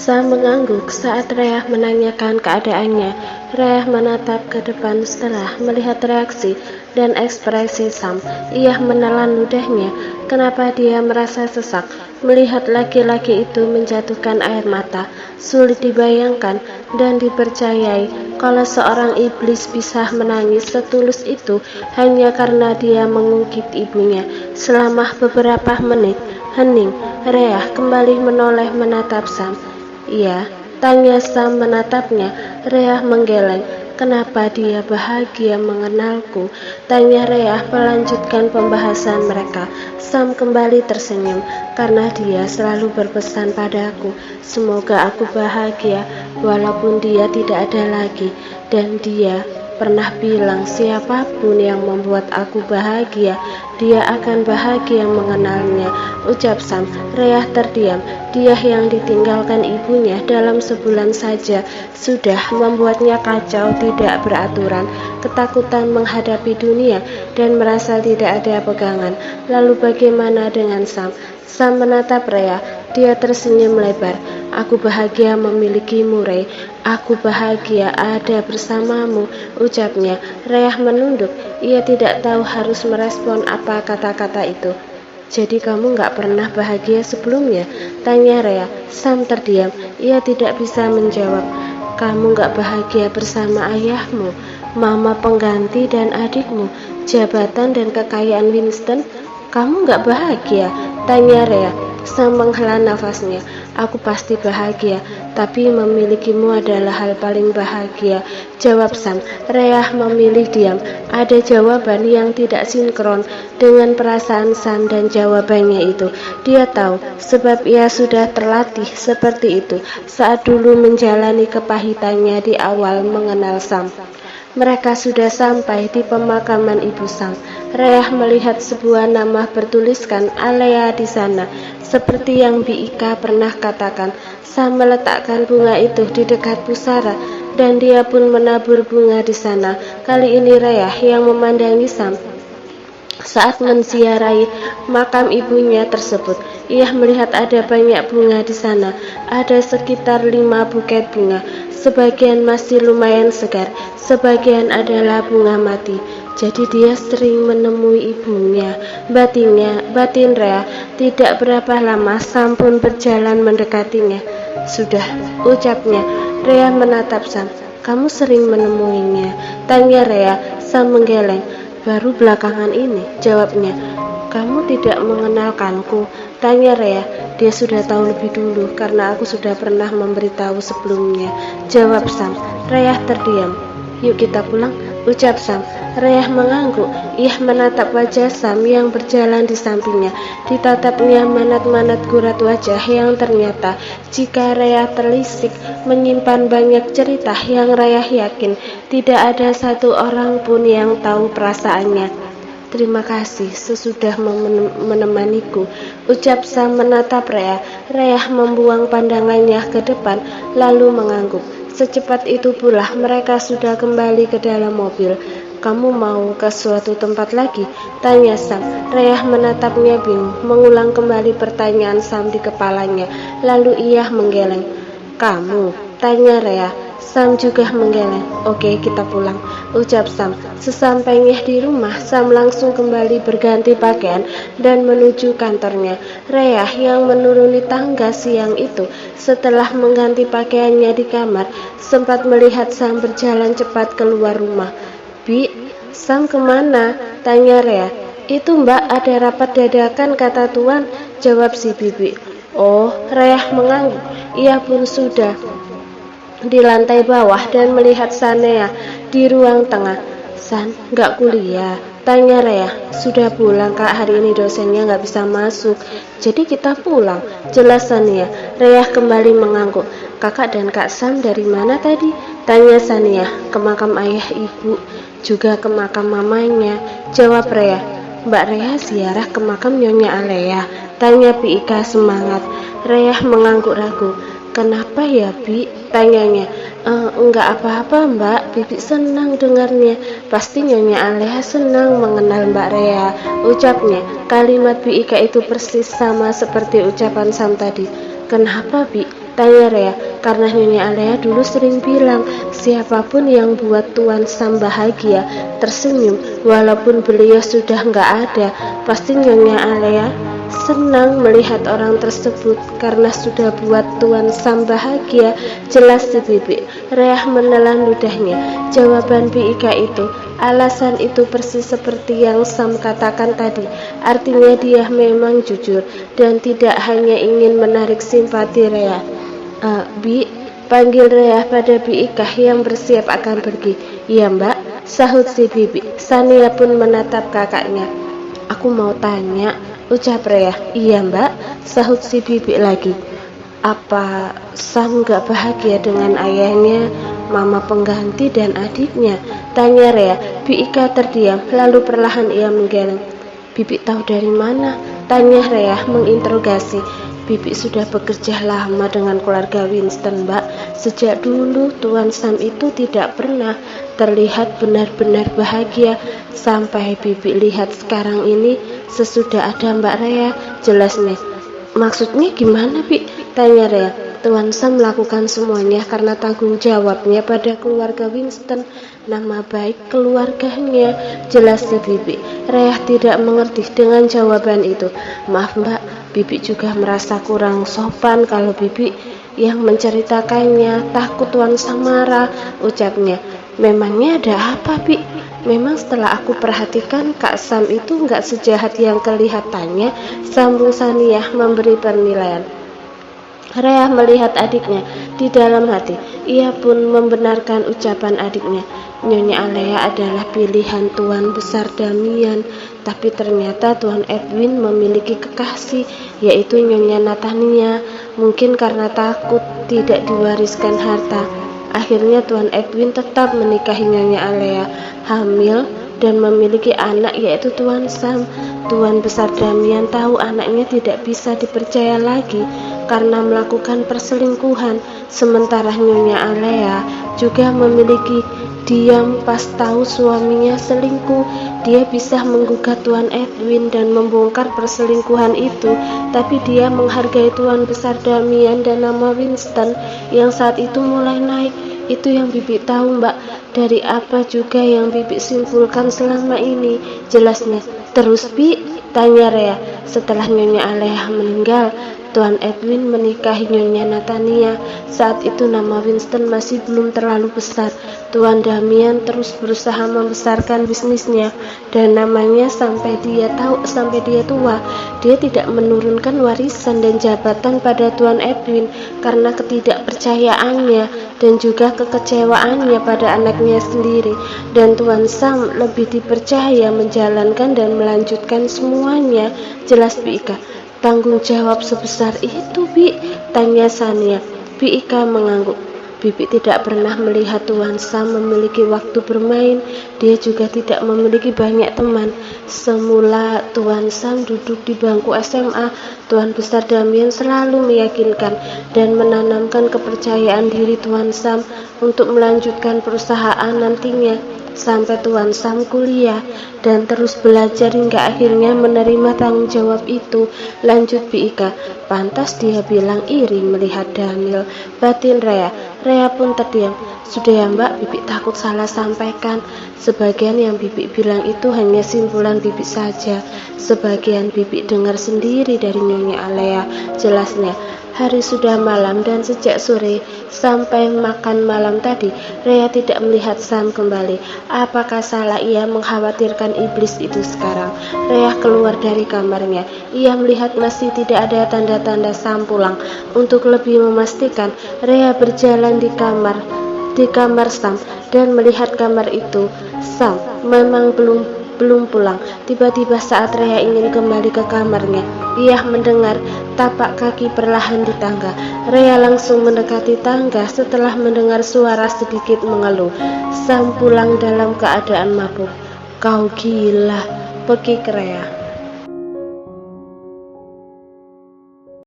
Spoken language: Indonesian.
Sam mengangguk saat Reyah menanyakan keadaannya. Reyah menatap ke depan setelah melihat reaksi dan ekspresi Sam. Ia menelan ludahnya. Kenapa dia merasa sesak melihat laki-laki itu menjatuhkan air mata? Sulit dibayangkan dan dipercayai kalau seorang iblis bisa menangis setulus itu hanya karena dia mengungkit ibunya. Selama beberapa menit, hening, Reyah kembali menoleh menatap Sam. Iya, tanya Sam menatapnya. Reyah menggeleng. Kenapa dia bahagia mengenalku? Tanya Reyah melanjutkan pembahasan mereka. Sam kembali tersenyum karena dia selalu berpesan padaku, semoga aku bahagia walaupun dia tidak ada lagi. Dan dia pernah bilang siapapun yang membuat aku bahagia, dia akan bahagia mengenalnya, ucap Sam. Reyah terdiam. Dia yang ditinggalkan ibunya dalam sebulan saja sudah membuatnya kacau, tidak beraturan, ketakutan menghadapi dunia, dan merasa tidak ada pegangan. Lalu bagaimana dengan Sam? Sam menatap Reyah. Dia tersenyum lebar. Aku bahagia memilikimu, Rey. Aku bahagia ada bersamamu, ucapnya. Reyah menunduk. Ia tidak tahu harus merespon apa kata-kata itu. Jadi kamu gak pernah bahagia sebelumnya? Tanya Reyah. Sam terdiam. Ia tidak bisa menjawab. Kamu gak bahagia bersama ayahmu, mama pengganti dan adikmu, jabatan dan kekayaan Winston? Kamu gak bahagia? Tanya Reyah. Sam menghela nafasnya. Aku pasti bahagia, tapi memilikimu adalah hal paling bahagia, jawab Sam. Reyah memilih diam. Ada jawaban yang tidak sinkron dengan perasaan Sam dan jawabannya itu. Dia tahu, sebab ia sudah terlatih seperti itu saat dulu menjalani kepahitannya di awal mengenal Sam. Mereka sudah sampai di pemakaman ibu Sam. Reyah melihat sebuah nama bertuliskan Alea di sana, seperti yang Bi Ika pernah katakan. Sam meletakkan bunga itu di dekat pusara, dan dia pun menabur bunga di sana. Kali ini Reyah yang memandangi Sam saat menziarahi makam ibunya tersebut. Ia melihat ada banyak bunga di sana. Ada sekitar 5 buket bunga. Sebagian masih lumayan segar, sebagian adalah bunga mati. Jadi dia sering menemui ibunya. Batin Reyah. Tidak berapa lama Sam pun berjalan mendekatinya. Sudah, ucapnya. Reyah menatap Sam. Kamu sering menemuinya? Tanya Reyah. Sam menggeleng. Baru belakangan ini, jawabnya. Kamu tidak mengenalkanku? Tanya Reyah. Dia sudah tahu lebih dulu karena aku sudah pernah memberitahu sebelumnya, jawab Sam. Reyah terdiam. Yuk kita pulang, ucap Sam. Reyah mengangguk. Ia menatap wajah Sam yang berjalan di sampingnya. Ditatapnya manat-manat gurat wajah yang ternyata, jika Reyah telisik, menyimpan banyak cerita yang Reyah yakin tidak ada satu orang pun yang tahu perasaannya. Terima kasih sesudah menemaniku, ucap Sam menatap Reyah. Reyah membuang pandangannya ke depan lalu mengangguk. Secepat itu pula mereka sudah kembali ke dalam mobil. Kamu mau ke suatu tempat lagi? Tanya Sam. Reyah menatapnya bingung, mengulang kembali pertanyaan Sam di kepalanya. Lalu ia menggeleng. Kamu? Tanya Reyah. Sam juga menggeleng. Oke, kita pulang, ucap Sam. Sesampainya di rumah, Sam langsung kembali berganti pakaian dan menuju kantornya. Reyah yang menuruni tangga siang itu setelah mengganti pakaiannya di kamar sempat melihat Sam berjalan cepat keluar rumah. Bi, Sam kemana? Tanya Reyah. Itu Mbak, ada rapat dadakan kata Tuan, jawab si Bibi. Oh, Reyah mengangguk. Ia pun sudah di lantai bawah dan melihat Sanea di ruang tengah. San, gak kuliah? Tanya Reyah. Sudah pulang kak, hari ini dosennya gak bisa masuk, jadi kita pulang, jelas Sanea. Reyah kembali mengangguk. Kakak dan Kak Sam dari mana tadi? Tanya Sanea. Ke makam ayah ibu, juga ke makam mamanya, jawab Reyah. Mbak Reyah ziarah ke makam Nyonya Alea? Tanya Bi Ika semangat. Reyah mengangguk ragu. Kenapa ya Bi? Tanyanya. Enggak apa-apa Mbak, Bibi senang dengarnya. Pasti Nyonya Alea senang mengenal Mbak Reyah, ucapnya. Kalimat Bi Ika itu persis sama seperti ucapan Sam tadi. Kenapa Bi? Tanya Rea. Karena Nyonya Alea dulu sering bilang, siapapun yang buat Tuan Sam bahagia, tersenyum, walaupun beliau sudah nggak ada. Pasti Nyonya Alea senang melihat orang tersebut karena sudah buat Tuan Sam bahagia. Jelas si Bibi. Rea menelan ludahnya. Jawaban Bi Ika itu, alasan itu persis seperti yang Sam katakan tadi. Artinya dia memang jujur dan tidak hanya ingin menarik simpati Rea. Bi, panggil Rea pada Bi Ika yang bersiap akan pergi. Iya Mbak, sahut si Bibi. Sania pun menatap kakaknya. Aku mau tanya, ucap Rea. Iya Mbak, sahut si Bibi lagi. Apa Sam gak bahagia dengan ayahnya, mama pengganti dan adiknya? Tanya Rea. Bi Ika terdiam, lalu perlahan ia menggeleng. Bibi tahu dari mana? Tanya Rea menginterogasi. Bibi sudah bekerja lama dengan keluarga Winston, Mbak. Sejak dulu Tuan Sam itu tidak pernah terlihat benar-benar bahagia. Sampai Bibi lihat sekarang ini sesudah ada Mbak Rea. Jelasnya. Maksudnya gimana, Bi? Tanya Rea. Tuan Sam melakukan semuanya karena tanggung jawabnya pada keluarga Winston, nama baik keluarganya. Jelas si Bibi. Rea tidak mengerti dengan jawaban itu. Maaf Mbak, Bibi juga merasa kurang sopan kalau Bibi yang menceritakannya. Takut Tuan Sam marah, ucapnya. Memangnya ada apa, Bi? Memang setelah aku perhatikan Kak Sam itu nggak sejahat yang kelihatannya, sambung Saniah memberi penilaian. Rea melihat adiknya di dalam hati. Ia pun membenarkan ucapan adiknya. Nyonya Alea adalah pilihan Tuan Besar Damian, tapi ternyata Tuan Edwin memiliki kekasih, yaitu Nyonya Natania. Mungkin karena takut tidak diwariskan harta, akhirnya Tuan Edwin tetap menikahi Nyonya Alea, hamil dan memiliki anak, yaitu Tuan Sam. Tuan Besar Damian tahu anaknya tidak bisa dipercaya lagi karena melakukan perselingkuhan, sementara Nyonya Alea juga memiliki diam pas tahu suaminya selingkuh. Dia bisa menggugat Tuan Edwin dan membongkar perselingkuhan itu, tapi dia menghargai Tuan Besar Damian dan nama Winston yang saat itu mulai naik. Itu yang Bibi tahu Mbak, dari apa juga yang Bibi simpulkan selama ini. Jelasnya. Terus Bi? Tanya Rea. Setelah Nyonya Alea meninggal, Tuan Edwin menikahi Nyonya Natania. Saat itu nama Winston masih belum terlalu besar. Tuan Damian terus berusaha membesarkan bisnisnya dan namanya sampai dia tua. Dia tidak menurunkan warisan dan jabatan pada Tuan Edwin karena ketidakpercayaannya dan juga kekecewaannya pada anaknya sendiri. Dan Tuan Sam lebih dipercaya menjalankan dan melanjutkan semuanya. Jelas Bi Ika. Tanggung jawab sebesar itu, Bi? Tanya Sania. Bi Ika mengangguk. Bibi tidak pernah melihat Tuan Sam memiliki waktu bermain. Dia juga tidak memiliki banyak teman. Semula Tuan Sam duduk di bangku SMA, Tuan Besar Damian selalu meyakinkan dan menanamkan kepercayaan diri Tuan Sam untuk melanjutkan perusahaan nantinya. Sampai Tuan Sam kuliah dan terus belajar hingga akhirnya menerima tanggung jawab itu. Lanjut Bi Ika. Pantas dia bilang iri melihat Daniel. Batin Rea. Rea pun terdiam. Sudah ya Mbak, Bibi takut salah sampaikan. Sebagian yang Bibi bilang itu hanya simpulan Bibi saja. Sebagian Bibi dengar sendiri dari Nyonya Alea. Jelasnya. Hari sudah malam dan sejak sore sampai makan malam tadi, Rea tidak melihat Sam kembali. Apakah salah ia mengkhawatirkan iblis itu sekarang? Rea keluar dari kamarnya. Ia melihat masih tidak ada tanda-tanda Sam pulang. Untuk lebih memastikan, Rea berjalan di kamar Sam dan melihat kamar itu. Sam memang belum pulang. Tiba-tiba saat Rea ingin kembali ke kamarnya, ia mendengar tapak kaki perlahan di tangga. Rea langsung mendekati tangga setelah mendengar suara sedikit mengeluh. Sam pulang dalam keadaan mabuk. Kau gila, pekik Rea.